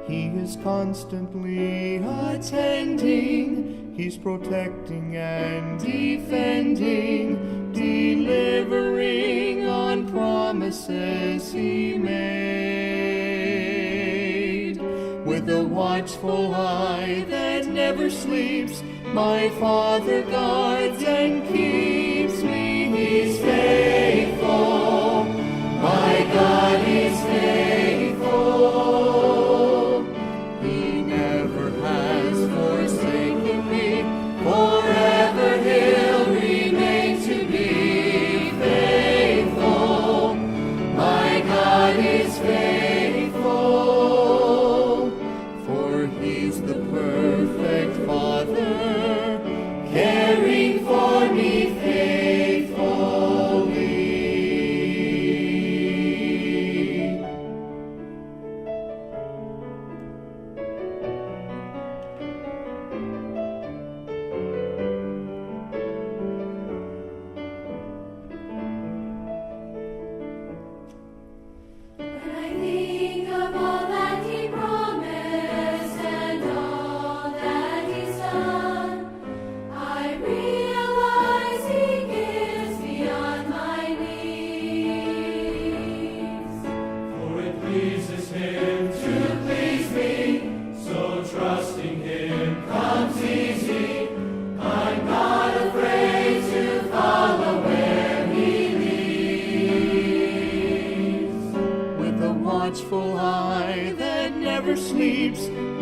He is constantly attending, He's protecting and defending, delivering on promises He made. With a watchful eye that never sleeps, my Father guards and keeps me. He's faithful, my God is faithful. He never has forsaken me, forever He'll remain to be faithful. My God is faithful, for He's the perfect Father, caring for me faithfully. When I think of all that He promised and all that He's done, I realize He gives beyond my needs. For it pleases Him to please me, so trusting Him comes easy. I'm not afraid to follow where He leads. With a watchful eye that never sleeps,